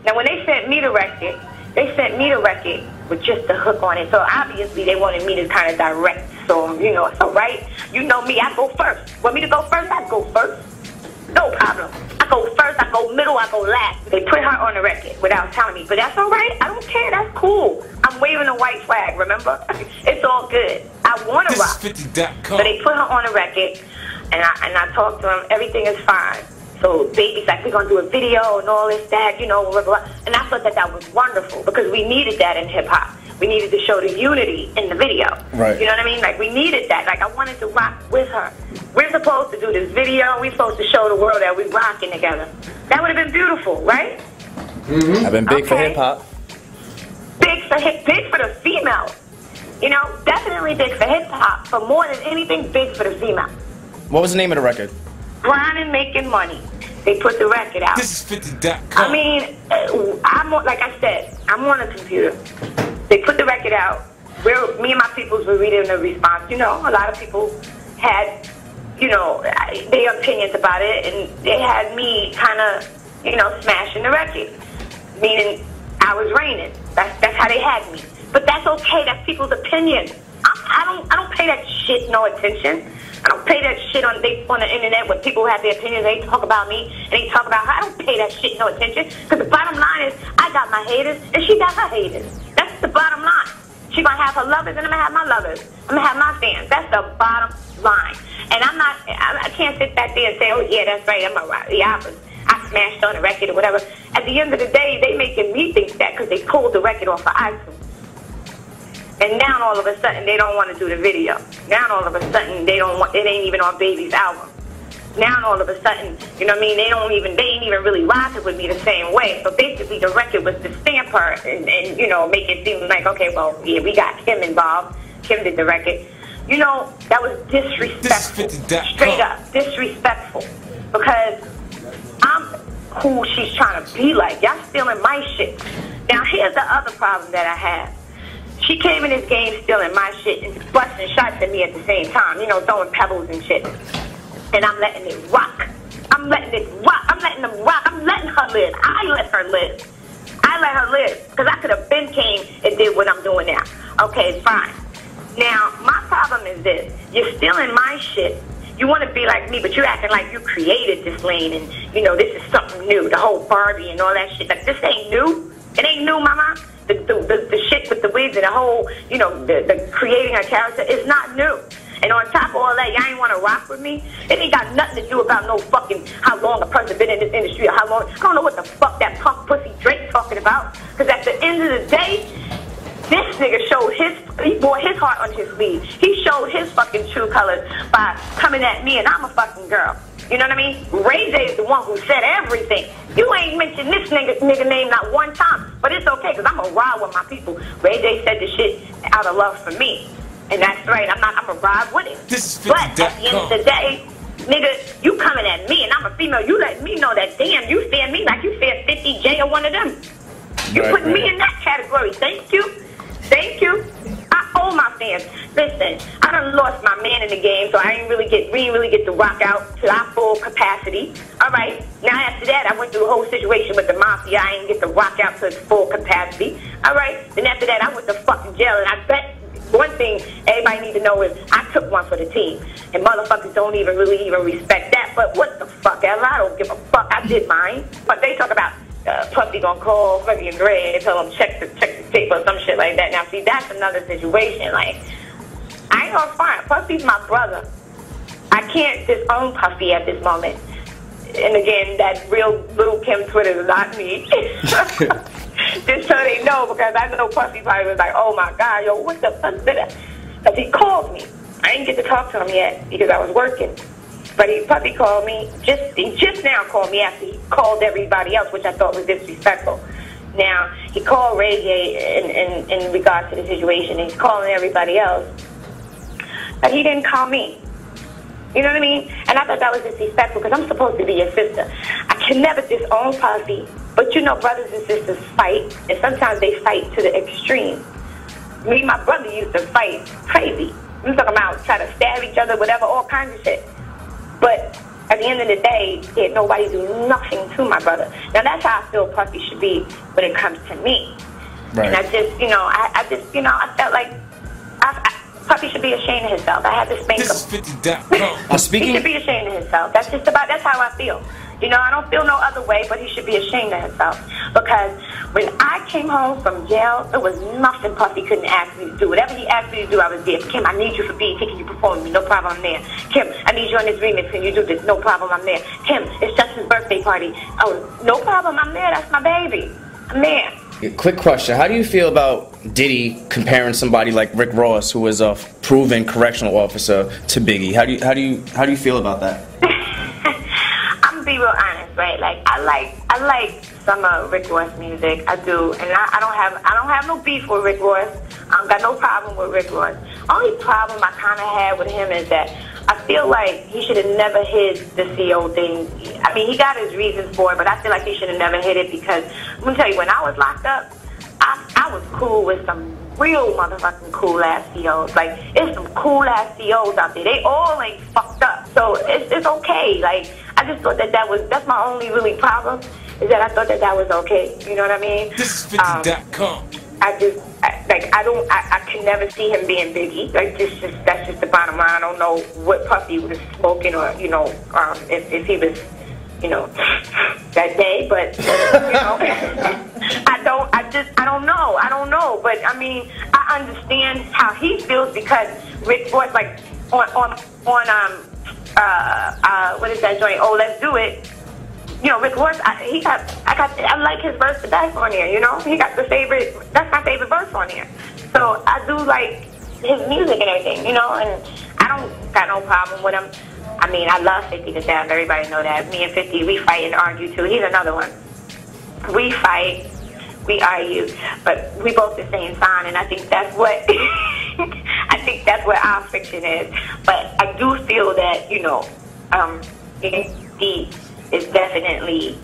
Now, when they sent me the record, with just the hook on it. So obviously they wanted me to kind of direct. So, you know, it's all right. You know me, I go first. Want me to go first? I go first. No problem. I go first, I go middle, I go last. They put her on the record without telling me. But that's all right. I don't care. That's cool. I'm waving a white flag, remember? It's all good. I want to rock. Thisis50.com. So they put her on the record, and I talked to them. Everything is fine. So Baby's like, we're going to do a video and all this, that, you know, blah, blah. And I thought that was wonderful because we needed that in hip-hop. We needed to show the unity in the video. Right. You know what I mean? Like, we needed that. Like, I wanted to rock with her. We're supposed to do this video. We're supposed to show the world that we're rocking together. That would have been beautiful, right? I've been big for hip-hop. Big for the female. You know, definitely big for hip-hop. For more than anything, big for the female. What was the name of the record? Grinding, making money. They put the record out. Thisis50.com. I mean, like I said, I'm on a computer. They put the record out. Me and my peoples were reading the response. You know, a lot of people had, you know, their opinions about it, and they had me kind of, you know, smashing the record. Meaning, I was raining. That's how they had me. But that's okay. That's people's opinion. I don't pay that shit no attention. I don't pay that shit on the internet when people have their opinions. They talk about me and they talk about her. I don't pay that shit no attention. Because the bottom line is, I got my haters and she got her haters. That's the bottom line. She gonna have her lovers and I'm gonna have my lovers. I'm gonna have my fans. That's the bottom line. And I can't sit back there and say, oh yeah, that's right. I smashed on the record or whatever. At the end of the day, they making me think that because they pulled the record off of iTunes. And now all of a sudden they don't want to do the video. Now all of a sudden it ain't even on Baby's album. Now all of a sudden, you know what I mean, they ain't even really rocking with me the same way. So basically the record was to stamp her and you know, make it seem like, okay, well, yeah, we got Kim involved. Kim did the record. You know, that was disrespectful. Straight up disrespectful. Because I'm who she's trying to be like. Y'all stealing my shit. Now here's the other problem that I have. She came in this game stealing my shit and busting shots at me at the same time, you know, throwing pebbles and shit. And I'm letting it rock. I'm letting it rock. I'm letting them rock. I'm letting her live. I let her live. I let her live. Because I could have been came and did what I'm doing now. Okay, fine. Now, my problem is this. You're stealing my shit. You want to be like me, but you're acting like you created this lane and, you know, this is something new. The whole Barbie and all that shit. Like, this ain't new. It ain't new, mama. The shit with the wigs and the whole, you know, the creating a character is not new. And on top of all that, y'all ain't want to rock with me. It ain't got nothing to do about no fucking how long a person been in this industry or how long. I don't know what the fuck that punk pussy Drake talking about. Because at the end of the day, this nigga showed he wore his heart on his sleeve. He showed his fucking true colors by coming at me and I'm a fucking girl. You know what I mean? Ray J is the one who said everything. You ain't mentioned this nigga name not one time. But it's okay, because I'm going to ride with my people. Ray J said the shit out of love for me. And that's right. I'm going to ride with it. But at the end of the day, nigga, you coming at me and I'm a female. You let me know that, damn, you fear me like you fear 50 J or one of them. You putting me in that category. Thank you. Thank you. I owe my fans. Listen, I done lost my man in the game, so we didn't really get to rock out to our full capacity. All right. Now after that, I went through a whole situation with the mafia. I didn't get to rock out to its full capacity. All right. Then after that, I went to fucking jail, and I bet one thing everybody need to know is I took one for the team, and motherfuckers don't even respect that. But what the fuck ever? I don't give a fuck. I did mine. But they talk about Puffy gonna call Freddie and Dre and tell them check the tape or some shit like that. Now see, that's another situation. Like, I ain't gonna front. Puffy's my brother. I can't disown Puffy at this moment. And again, that real little Kim Twitter is not me. Just so they know, because I know Puffy probably was like, oh my God, yo, what the fuck did I? Because he called me. I didn't get to talk to him yet because I was working. But Puffy called me, he just now called me after he called everybody else, which I thought was disrespectful. Now, he called Ray J in regards to the situation, and he's calling everybody else. But he didn't call me. You know what I mean? And I thought that was disrespectful because I'm supposed to be your sister. I can never disown Puffy, but you know brothers and sisters fight, and sometimes they fight to the extreme. Me and my brother used to fight crazy. I'm talking about try to stab each other, whatever, all kinds of shit. But at the end of the day, did nobody do nothing to my brother. Now that's how I feel Puffy should be when it comes to me. Right. And I just, I felt like Puffy should be ashamed of himself. I had to spank him. Thisis50. He should be ashamed of himself. That's how I feel. I don't feel no other way, but he should be ashamed of himself. Because when I came home from jail, there was nothing Puffy couldn't ask me to do. Whatever he asked me to do, I was there. Kim, I need you for BET. Can you perform with me? No problem, I'm there. Kim, I need you on this remix. Can you do this? No problem, I'm there. Kim, it's Justin's birthday party. Oh, no problem, I'm there. That's my baby. I'm there. Quick question: how do you feel about Diddy comparing somebody like Rick Ross, who is a proven correctional officer, to Biggie? How do you feel about that? I'm gonna be real honest, right? Like I like some of Rick Ross music. I do, and I don't have no beef with Rick Ross. I don't got no problem with Rick Ross. Only problem I kind of had with him is that I feel like he should have never hid the CO thing. I mean, he got his reasons for it, but I feel like he should have never hid it because, I'm going to tell you, when I was locked up, I was cool with some real motherfucking cool-ass COs. Like, there's some cool-ass COs out there. They all ain't fucked up. So it's okay. Like, I just thought that's my only really problem, is that I thought that was okay. You know what I mean? Thisis50.com. I can never see him being Biggie. Like, that's just the bottom line. I don't know what Puffy was smoking or, if he was, that day, but, I don't know. But, I mean, I understand how he feels because Rick Ross, like, on what is that joint? Oh, Let's Do It. Rick Ross, I like his verse the best on here, He got that's my favorite verse on here. So I do like his music and everything, and I don't got no problem with him. I mean, I love 50 to death. Everybody know that. Me and 50, we fight and argue too. He's another one. We fight, we argue, but we both the same sign, and I think that's what our friction is. But I do feel that, he is definitely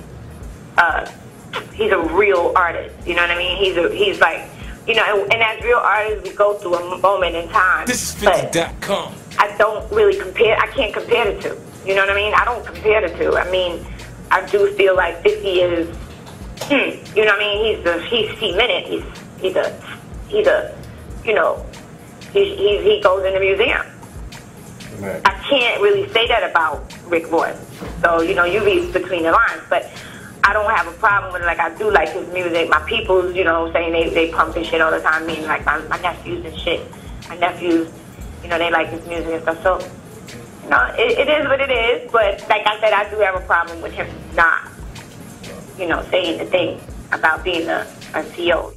he's a real artist. You know what I mean? He's like, and as real artists, we go through a moment in time. Thisis50.com. I don't really compare. I can't compare the two. You know what I mean? I don't compare the two. I mean, I do feel like 50 is, you know what I mean? He's cemented. He goes in the museum. Right. I can't really say that about Rick Ross. So, you read between the lines, but I don't have a problem with it. Like, I do like his music. My people's, saying they pump his shit all the time. I mean, like, my nephews and shit. My nephews, they like his music and stuff. So, it is what it is. But, like I said, I do have a problem with him not, saying the thing about being a CO.